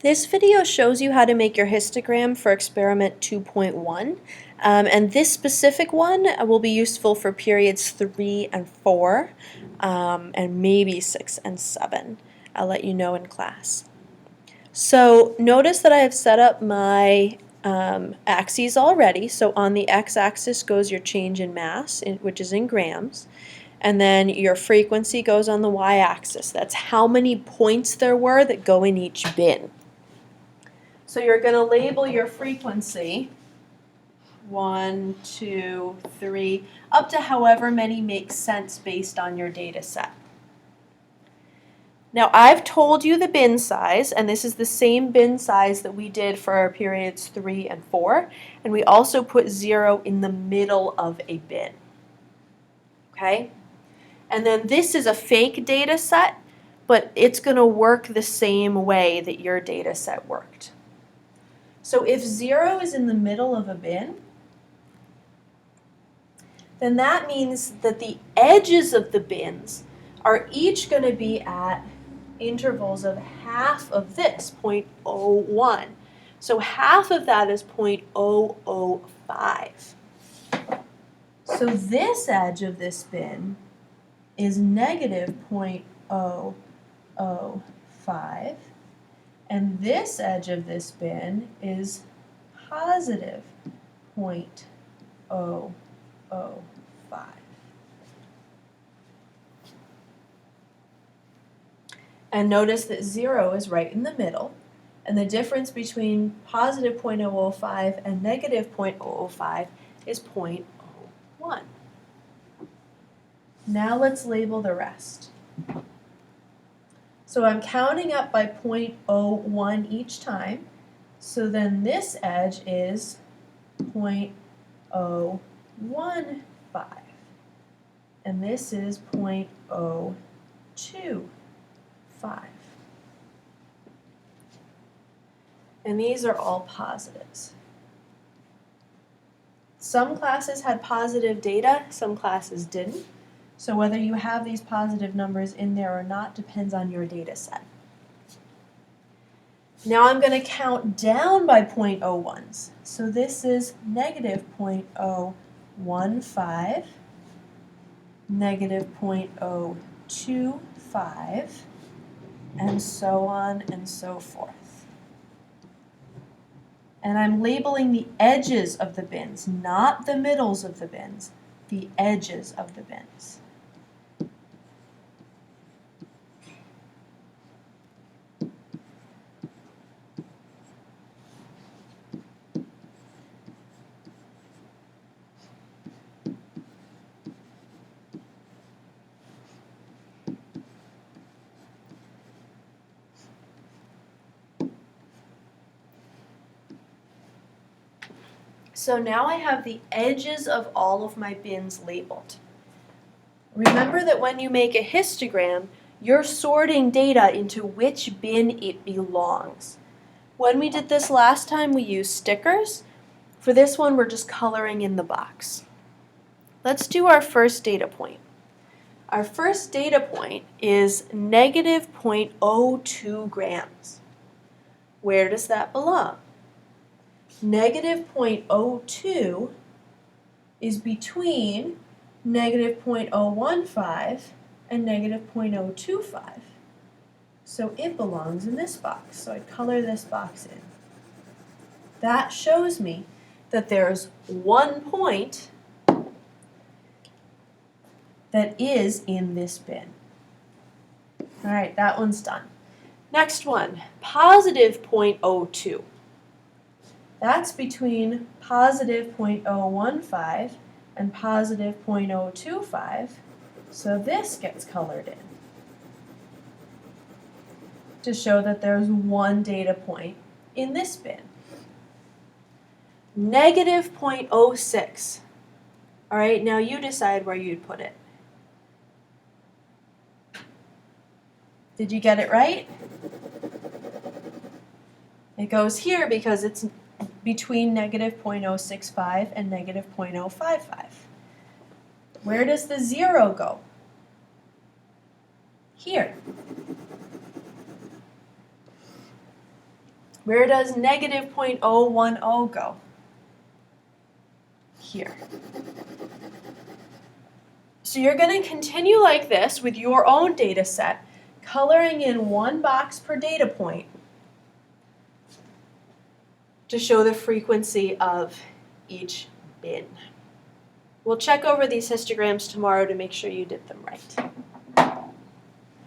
This video shows you how to make your histogram for experiment 2.1, and this specific one will be useful for periods 3 and 4, and maybe 6 and 7. I'll let you know in class. So notice that I have set up my axes already. So on the x-axis goes your change in mass, which is in grams. And then your frequency goes on the y-axis. That's how many points there were that go in each bin. So you're going to label your frequency 1, 2, 3, up to however many make sense based on your data set. Now I've told you the bin size, and this is the same bin size that we did for our periods 3 and 4, and we also put 0 in the middle of a bin. Okay? And then this is a fake data set, but it's going to work the same way that your data set worked. So if 0 is in the middle of a bin, then that means that the edges of the bins are each going to be at intervals of half of this, 0.01. So half of that is 0.005. So this edge of this bin is negative 0.005. And this edge of this bin is positive 0.005. And notice that 0 is right in the middle, and the difference between positive 0.005 and negative 0.005 is 0.01. Now let's label the rest. So I'm counting up by 0.01 each time. So then this edge is 0.015. And this is 0.025. And these are all positives. Some classes had positive data, some classes didn't. So whether you have these positive numbers in there or not depends on your data set. Now I'm going to count down by 0.01s. So this is negative 0.015, negative 0.025, and so on and so forth. And I'm labeling the edges of the bins, not the middles of the bins, the edges of the bins. So now I have the edges of all of my bins labeled. Remember that when you make a histogram, you're sorting data into which bin it belongs. When we did this last time, we used stickers. For this one, we're just coloring in the box. Let's do our first data point. Our first data point is negative 0.02 grams. Where does that belong? Negative 0.02 is between negative 0.015 and negative 0.025. So it belongs in this box. So I color this box in. That shows me that there's 1 point that is in this bin. All right, that one's done. Next one, positive 0.02. That's between positive 0.015 and positive 0.025, so this gets colored in to show that there's 1 data point in this bin. Negative 0.06. All right, now you decide where you'd put it. Did you get it right? It goes here because it's between negative 0.065 and negative 0.055. Where does the 0 go? Here. Where does negative 0.010 go? Here. So you're going to continue like this with your own data set, coloring in one box per data point to show the frequency of each bin. We'll check over these histograms tomorrow to make sure you did them right.